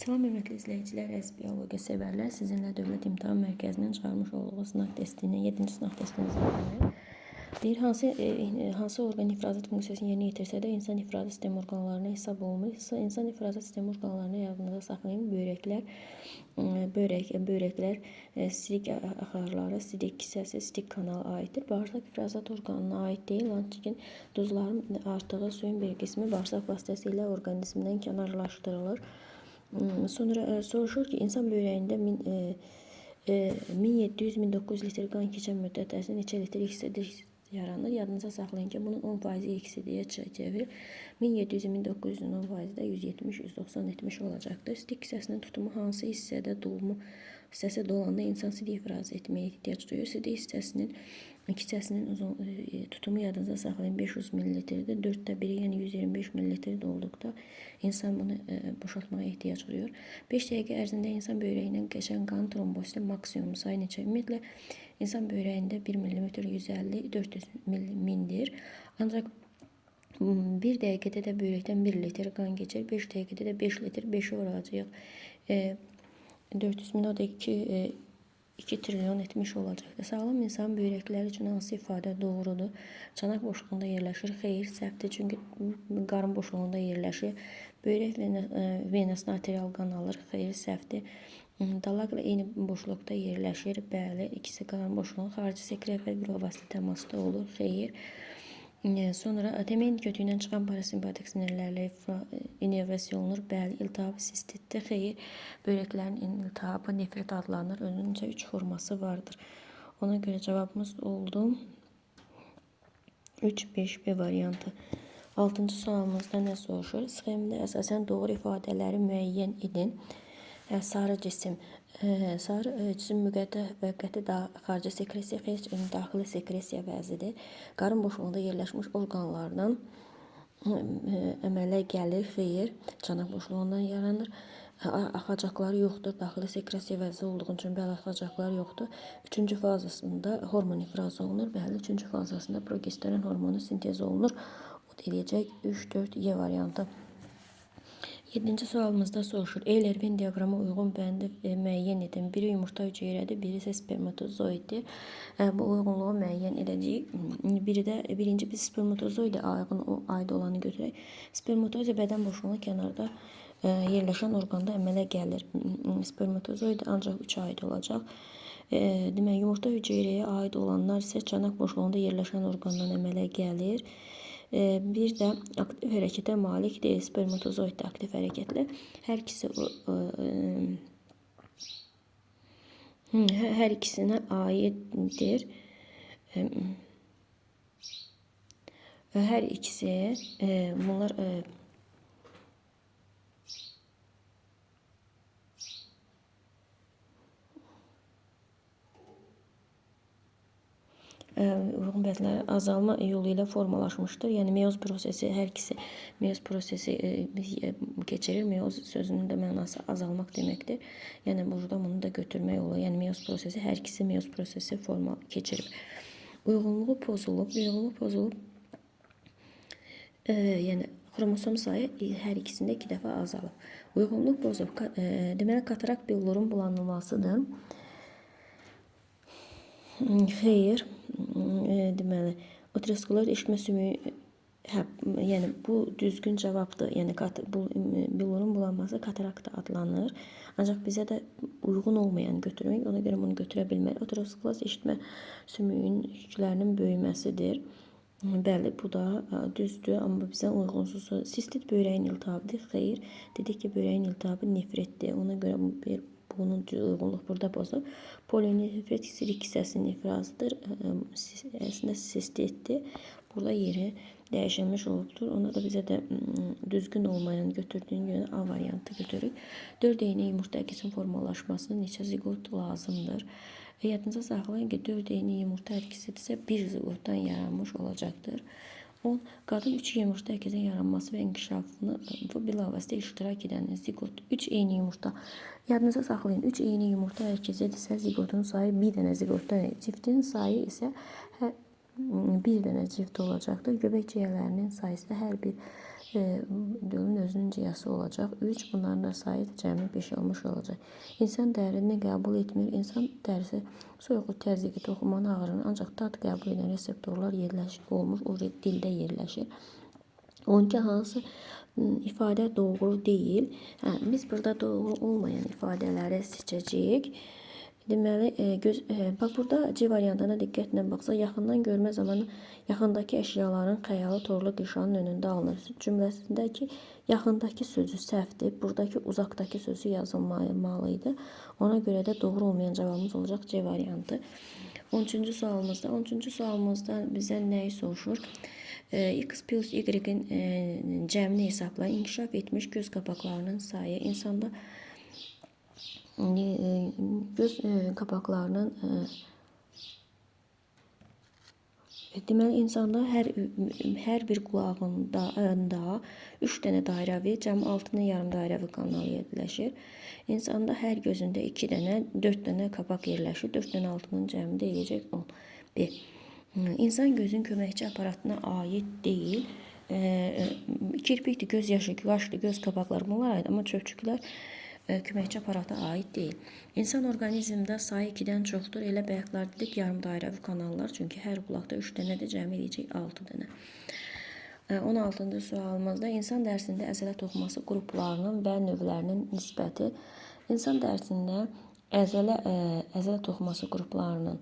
Salam hörmətli izləyicilər, əziz biologiya sevərlər. Sizinlə Dövlət İmtahan Mərkəzindən çıxarmış olduğu sınaq testini, 7-ci sınaq testini izləyək. Deyir, hansı orqan ifrazat funksiyasını yerinə yetirsə də insan ifrazat sistem orqanlarına hesab olunmur. İnsan ifrazat sistem orqanlarını yadınızda saxlayın. Börəklər, sidik axarları, sidik kisəsi, sidik kanala aiddir. Bağırsaq ifrazat orqanına aid deyil, lakin duzların artığı suyun bir qismi bağırsaq vasitəsilə orqanizmdən kənarlaşdırılır. Sonra soruşur ki, insan böreğinde 1700-1900 litre qan keçən müddət ərzində neçə litr eksidir yaranır. Yadınıza saxlayın ki, bunun 10% eksidiyə çevirir. 1700-1900'ün 10% də 170-190-70 olacaqdır. Sidik hissəsinin tutumu hansı hissədə hissəsi dolanda insan sidik ifraz etməyə ehtiyac duyur. Sidik hissəsinin tutumu yadınıza saxlayın 500 ml-dir. 4'te 1'i yəni 125 ml dolduqda insan bunu boşaltmaya ehtiyac duyur. 5 dəqiqə ərzində insan böreğindən keçən qan trombositə maksimum sayı neçə? Ümumiyyətlə insan böreğində 1 mm 150-400 mindir. Ancaq 1 dəqiqədə də börekdən 1 litr qan keçir. 5 dəqiqədə də 5 litr 5'i vuracağıq. 400 min o da 2 trilyon etmiş olacaqdır. Sağlam insan börekləri üçün hansı ifadə doğrudur? Çanaq boşluğunda yerləşir. Xeyr, səhvdir. Çünki qarın boşluğunda yerləşir. Börek venasına arterial qan alır. Xeyr, səhvdir. Dalaqla eyni boşluqda yerləşir. Bəli, ikisi qarın boşluğunun xarici sekretor bir vasitə təmasda olur. Xeyr. Sonra temen kötüyündən çıxan parasimpatik sinirlərlə inervasiya olunur. Bəli, iltihab sistitdir. Xeyr, böreklərin iltihabı nefrit adlanır. Önüncə 3 forması vardır. Ona görə cavabımız oldu 3-5B variantı. 6-cı sualımızda nə soruşur? Sxemdə əsasən doğru ifadələri müəyyən edin. Sarı cisim. Sarı cisim müqəddəh və qəti xarici sekresiya, xeyç daxili sekresiya vəzidir. Qarın boşluğunda yerləşmiş orqanlardan əmələ gəlir. Xeyr, çanaq boşluğundan yaranır. Axacaqları yoxdur. Daxili sekresiya vəzi olduğu üçün bəli, axacaqlar yoxdur. 3-cü fazasında hormon ifraz olunur. Bəli, 3-cü fazasında progesteron hormonu sintez olunur. O da eləyəcək 3-4-Y variantı. 7-ci sualımızda soruşur. Euler-Venn diaqrama uyğun bəndi müəyyən edin. Biri yumurta hüceyrədir, biri isə spermatozoiddir. Bu uyğunluğu müəyyən edəcəyik. Birinci biz spermatozoide aid olanı götürək. Spermatozoid bədən boşluğuna kənarda yerləşən orqanda əmələ gəlir. Spermatozoid ancaq 3 aid olacaq. Demək, yumurta hüceyrəyə aid olanlar isə çanaq boşluğunda yerləşən orqandan əmələ gəlir. Bir də aktiv hərəkətə malik deyil. Spermatozoid də aktiv hərəkətli. Hər ikisinə aiddir. Hər ikisi bunlar uyğun bəndlər azalma yolu ilə formalaşmışdır. Yəni meyoz prosesi, hər ikisi meyoz prosesi keçirir. Meyoz sözünün də mənası azalmaq deməkdir. Yəni burada bunu da götürmək olur. Yəni meyoz prosesi, hər ikisi meyoz prosesi forma keçirib. Uyğunluğu pozulub. Yəni xromosom sayı hər ikisində 2 dəfə azalıb. Uyğunluq pozulub. Deməli, katarakt billurun bulanılmasıdır. Xeyr, deməli, ateroskleroz eşitmə sümüyü, yəni bu düzgün cavabdır. Yəni billurun bulanması katarakt adlanır. Ancaq bizə də uyğun olmayan götürmək, ona görə bunu götürə bilmərik. Ateroskleroz eşitmə sümüyünün yüklərinin böyüməsidir. Bəli, bu da düzdür, amma bizə uyğunsuz. Sistit böreğin iltihabıdır. Xeyr, dedik ki, böreğin iltihabı nefritdir. Ona görə bunun uyğunluq burada pozulur. Polinefrit silik hissəsinin ifrazıdır. Əslində sistitdir. Burada yeri dəyişilmiş olubdur. Ona da bizə də düzgün olmayan götürdüyün görə A variantı götürürük. 4 eyni yumurta əkisin formalaşmasına neçə zigot lazımdır? Yadınıza saxlayın ki, 4 eyni yumurta əkisidirsə 1 zigotdan yaranmış olacaqdır. 10. Qadın 3 yumurta əkizin yaranması və inkişafını bilavasitə iştirak edən zigot 3 eyni yumurta. Yadınıza saxlayın, 3 eyni yumurta əkizidirsə zigotun sayı 1 dənə zigotdan, ciftin sayı isə 1 dənə cift olacaqdır. Göbək ciyərlərinin sayısı hər bir Gölün özünün ciyası olacaq. 3. Bunların da sayı cəmi 5 olmuş olacaq. İnsan dərini qəbul etmir. İnsan dərisi soyuqluq, təzyiqi, toxunmanın ağrını ancaq dad qəbul edən reseptorlar yerləşik olmuş, o dildə yerləşir. 12 hansı ifadə doğru deyil? Biz burada doğru olmayan ifadələri seçəcəyik. Deməli, bax burada C variantına diqqətlə baxsaq, yaxından görmə zamanı yaxındakı əşyaların xəyalı torlu qışanın önündə alınır. Cümləsindəki yaxındakı sözü səhvdir. Buradakı uzaqdakı sözü yazılmalı idi. Ona görə də doğru olmayan cavabımız olacaq C variantı. 13-cü sualımızda bizə nəyi soruşur? X plus Y-in cəmini hesablayın. İnkişaf etmiş göz qapaqlarının sayı insanda göz qapaqlarının deməli insanda hər bir qulağında 3 dənə dairəvi, cəmi 6 dənə yarım dairəvi kanal yerləşir. İnsanda hər gözündə 2 dənə, 4 dənə qapaq yerləşir. 4 dənə 6-nın cəmi də eləyəcək 10. B. İnsan gözün köməkçi aparatına aid deyil. Kirpikdir, göz yaşı, qaşdır, göz qapaqları bunlar aid, amma çöpçüklər köməkçi aparata aid deyil. İnsan orqanizmində sayı 2-dən çoxdur. Elə bayaqlar dedik yarım dairəvi kanallar. Çünki hər qulaqda 3 dənədir, cəmi eləyəcək 6 dənə. 16-cı sualımızda insan dərsində əzələ toxuması qruplarının və növlərinin nisbəti. İnsan dərsində əzələ toxuması qruplarının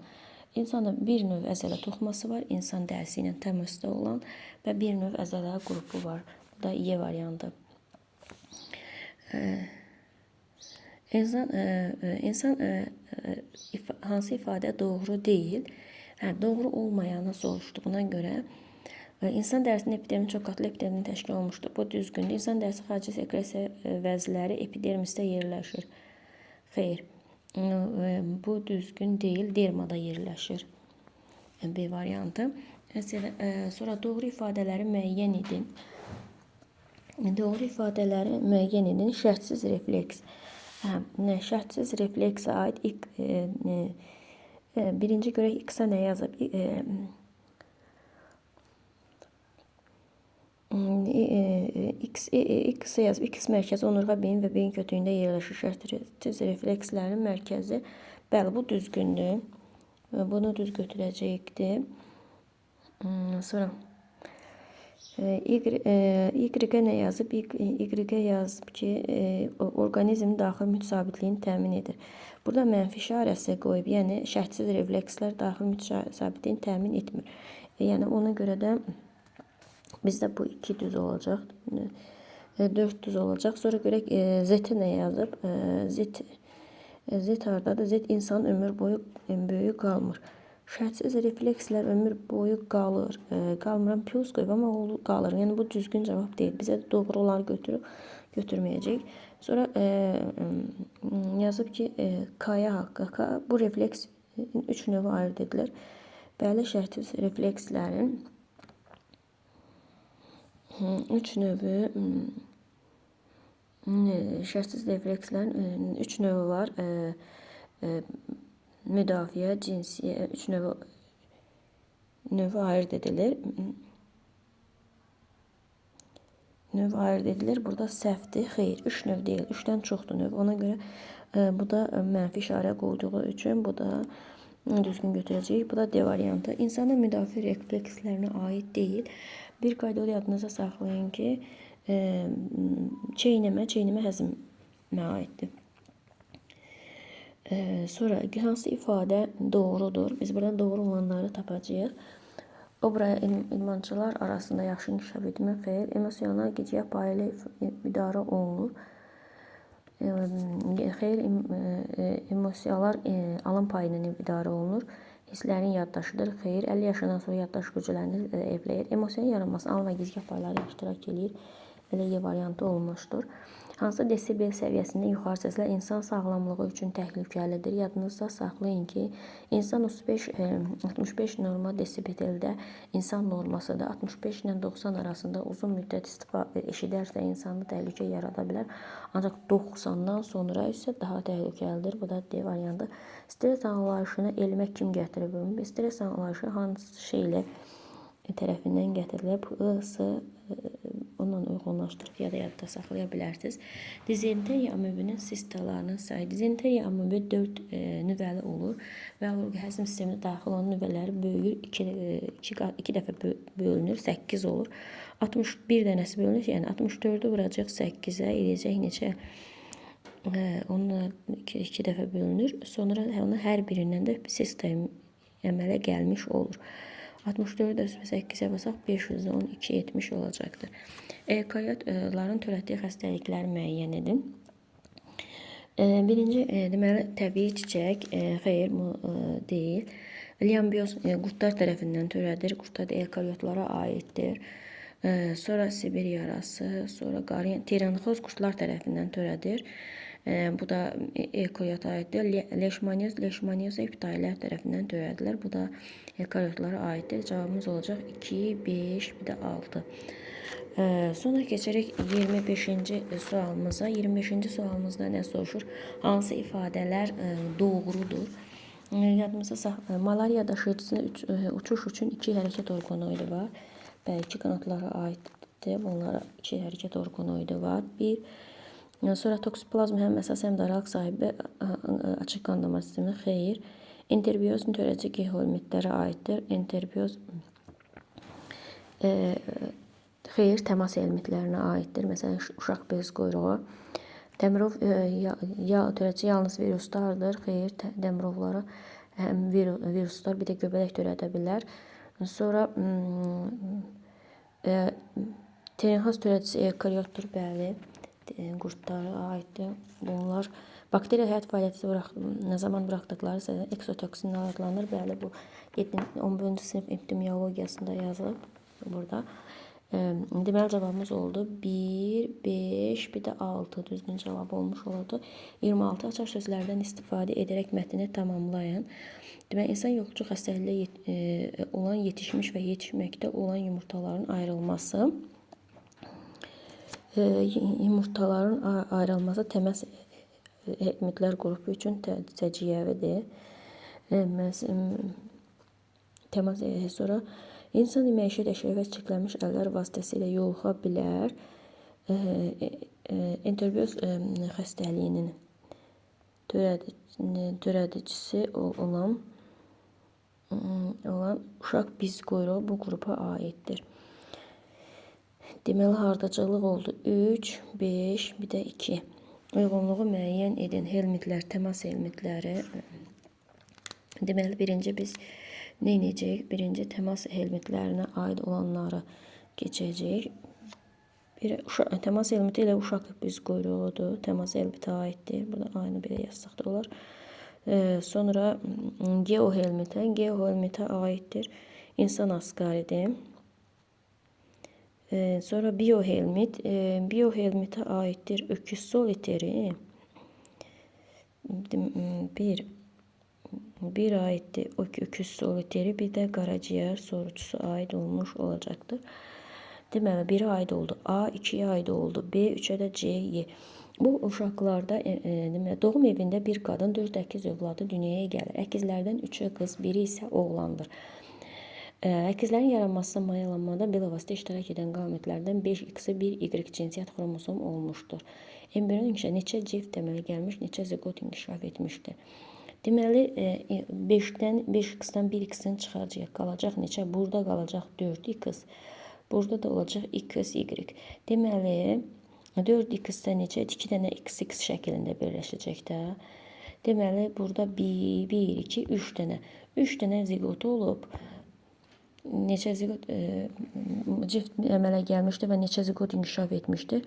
insanda bir növ əzələ toxuması var, insan dərsi ilə təmasda olan və bir növ əzələ qrupu var. Bu da Y variantı. İnsan hansı ifadə doğru deyil? Doğru olmayanı soruşduğuna görə insan dərisinin epidermi çox qatlı epidermin təşkil olmuşdur. Bu düzgündür. İnsan dərisi xarici sekresiya vəzləri epidermisdə yerləşir. Xeyr. Bu düzgün deyil. Dermada yerləşir. B variantı. Sonra doğru ifadələri müəyyən edin. Doğru ifadələri müəyyən edin. Şərtsiz refleks. Şərtsiz refleksə aid birinci görək X-a nə yazıb? X yazıb. X mərkəzi onurğa beyin və beyin kötüyündə yerləşir. Şərtsiz reflekslərin mərkəzi. Bəli, bu düzgündür. Bunu düz götürəcəkdir. Sonra Y-ə nə yazıb? Y-ə yazıb ki, orqanizmin daxili mühit sabitliyini təmin edir. Burada mənfi işarəsi qoyub, yəni şərtsiz reflekslər daxili mühit sabitliyini təmin etmir. Yəni ona görə də bizdə bu 2 düz olacaq, 4 düz olacaq. Sonra görək Z nə yazıb? Z hardadır? Z insanın ömür boyu böyük qalmır. Şərtsiz reflekslər ömür boyu qalır. Qalmıram, plus qoyub, amma o qalır. Yəni bu düzgün cavab deyil. Bizə doğru olanı götürməyəcək. Sonra yazıb ki, K-ya haqqı. K, bu refleks 3 növə ayırd edilir. Bəli, şərtsiz reflekslərin 3 növü şərtsiz reflekslərin 3 növü var. Müdafiə, cinsiyə, 3 növü ayırd edilir. Növ ayırd edilir. Burada səhvdir. Xeyr, 3 növ deyil. 3-dən çoxdur növ. Ona görə bu da mənfi işarə qoyduğu üçün bu da düzgün götürəcəyik. Bu da D variantı. İnsanın müdafiə reflekslərinə aid deyil. Bir qayda yadınıza saxlayın ki, çeynəmə həzmə aiddir. Sonra hansı ifadə doğrudur? Biz buradan doğru olanları tapacağıq. Obra idmançılar arasında yaxşı inkişaf etmə xeyr. Emosional gecəyə payı ilə idarə olunur. Xeyr, emosiyalar alın payı ilə idarə olunur. Hisslərin yaddaşıdır. Xeyr, 50 yaşından sonra yaddaş güclərini evləyir. Emosional yaranması alın və gizgah payları iştirak edir. Elə Y variantı olmuşdur. Hansı desibel səviyyəsində yuxarı səslər insan sağlamlığı üçün təhlükəlidir? Yadınızda saxlayın ki, insan 65 norma desibeldə insan normasıdır. 65 ilə 90 arasında uzun müddət eşidərsə insanda təhlükə yarada bilər. Ancaq 90-dan sonra isə daha təhlükəlidir. Bu da D variantı. Stres anlayışını elmə kim gətirib? Stres anlayışı hansı şeylə tərəfindən gətirilib? I, S, onunla uyğunlaşdırıb ya da yadda saxlaya bilərsiniz. Dizenteriya amöbünün sistalarının sayı. Dizenteriya amöbü 4 nüvəli olur və orqanizm sisteminə daxil olan nüvələri böyüyür, 2 dəfə bölünür, 8 olur. 61 dənəsi bölünür, yəni 64'ü vuracaq 8'ə, eləyəcək neçə? Onlar 2 dəfə bölünür. Sonra onun hər birindən də sistem əmələ gəlmiş olur. 64'ü 8'ə basaq 512 70 olacaqdır. Eukaryotların törətdiyi xəstəlikləri müəyyən edin. Birinci, deməli, təbii çiçək, xeyr, bu deyil. Liambioz qurtlar tərəfindən törədir. Qurtlar da eukaryotlara aiddir. Sonra Sibir yarası, sonra tiranixoz qurtlar tərəfindən törədir. Bu da eukaryota aiddir. Leishmaniyoz epitayilər tərəfindən törədilir. Bu da eukaryotlara aiddir. Cavabımız olacaq 2, 5, bir də 6. Sonra keçirik 25-ci sualımıza. 25-ci sualımızda nə soruşur? Hansı ifadələr doğrudur? Yadımızda malariya daşıyıcısında uçuş üçün 2 hərəkət orqanoidi var. Bəli, 2 qanatlara aiddir. Bunlara 2 hərəkət orqanoidi var. Sonra toksoplasma həm əsas həm də raq sahibi açıq qan damar sistemi xeyr. Enterobioz törədici geomitlərə aiddir. Enterobioz xeyr, təmas elmitlərinə aiddir. Məsələn, uşaq bez quyruğu. Dəmirov törədici yalnız viruslardır. Xeyr, dəmirovlara həm viruslar, bir də göbələk törədə bilər. Sonra tiranixoz törədicisi eukaryotdur, bəli. Qurtlara aiddir. Bunlar bakteriya həyat fəaliyyəti nə zaman buraxdıqları eksotoksin adlanır. Bəli, bu 11-ci sinif epidemiologiyasında yazılıb burada. Deməli cavabımız oldu 1, 5, bir də 6 düzgün cavab olmuş oldu. 26 açar sözlərdən istifadə edərək mətni tamamlayın. Deməli, insan yolucu xəstəliyi olan yetişmiş və yetişməkdə olan yumurtaların ayrılması. Yumurtaların ayrılması təmas elmitlər qrupu üçün səciyyəvidir. Sonra insan məişət əşya və çirklənmiş əllər vasitəsilə yoluxa bilər. Enterobioz xəstəliyinin törədicisi olan uşaq biz quyruğu bu qrupa aiddir. Deməli, hardacılıq oldu 3, 5, bir də 2. Uyğunluğu müəyyən edin. Helmintlər, təmas helmintləri. Deməli, birinci biz nə edəcəyik? Birinci təmas helmintlərinə aid olanları keçəcəyik. Təmas helmiti ilə uşaq biz quyruğudur. Təmas helmiti aiddir. Burada aynı belə yazsaq da olar. Sonra geohelmitə aiddir. İnsan asqaridir. Sonra biohelmitə aiddir. Öküz soliteri. Bir aiddir öküz soliteri, bir də qaraciyər sorucusu aid olmuş olacaqdır. Deməli, 1'ə aid oldu A, 2'yə aid oldu B, 3'ə də C, Y. Bu uşaqlarda doğum evində bir qadın 4 əkiz övladı dünyaya gəlir. Əkizlərdən 3'ü qız, biri isə oğlandır. Əkizlərin yaranmasına mayalanmada bilavasitə iştirak edən qametlərdən 5X-i 1Y cinsiyyət xromosom olmuşdur. Embrion neçə cift əmələ gəlmiş, neçə zigot inkişaf etmişdir. Deməli, 5-dən 5X-dən 1X-in çıxacaq, qalacaq neçə? Burada qalacaq 4X, burada da olacaq XY. Deməli, 4X-də neçə? 2 dənə XX şəklində birləşəcək də. Deməli, burada 1, 2, 3 dənə. 3 dənə zigot olub. Neçə zigot cift əmələ gəlmişdir və neçə zigot inkişaf etmişdir.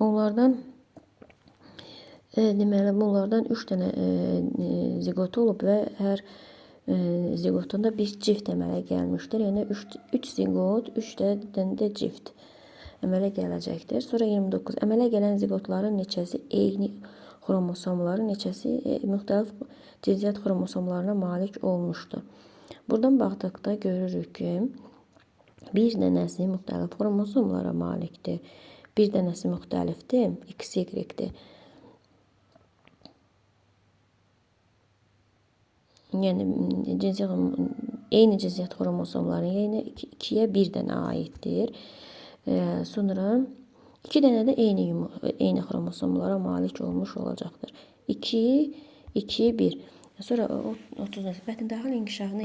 Onlardan deməli, bunlardan 3 dənə zigot olub və hər zigotunda bir cift əmələ gəlmişdir. Yəni 3 zigot, 3 dənə də cift əmələ gələcəkdir. Sonra 29. Əmələ gələn zigotların neçəsi eyni xromosomları, neçəsi müxtəlif cinsiyyət xromosomlarına malik olmuşdur. Buradan baxdıqda görürük ki, bir dənəsi müxtəlif xromosomlara malikdir. Bir dənəsi müxtəlifdir, XY-dir. Yəni, eyni cinsiyyət xromosomları, yəni 2'yə bir dənə aiddir. Sonra 2 dənə də eyni xromosomlara malik olmuş olacaqdır. 2, 2, 1. Sonra 30. Bətndaxil inkişafına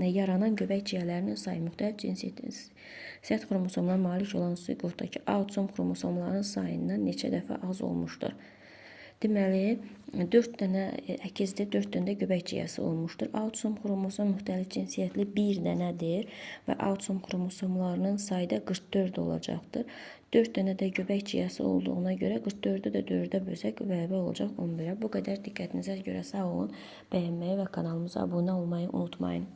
yaranan göbək ciyələrinin sayı müxtəlif cinsiyyət xromosomlara malik olan ziqotdakı autosom xromosomların sayından neçə dəfə az olmuşdur? Deməli, 4 dənə əkizdə 4 dənə də göbək ciyəsi olmuşdur. Autosom xromosom müxtəlif cinsiyyətli 1 dənədir və autosom xromosomlarının sayı da 44 olacaqdır. 4 dənə də göbək ciyəsi olduğuna görə 44-ü də 4-ə bölsək bəraber olacaq 11-ə. Bu qədər diqqətinizə görə sağ olun. Bəyənməyi və kanalımıza abunə olmayı unutmayın.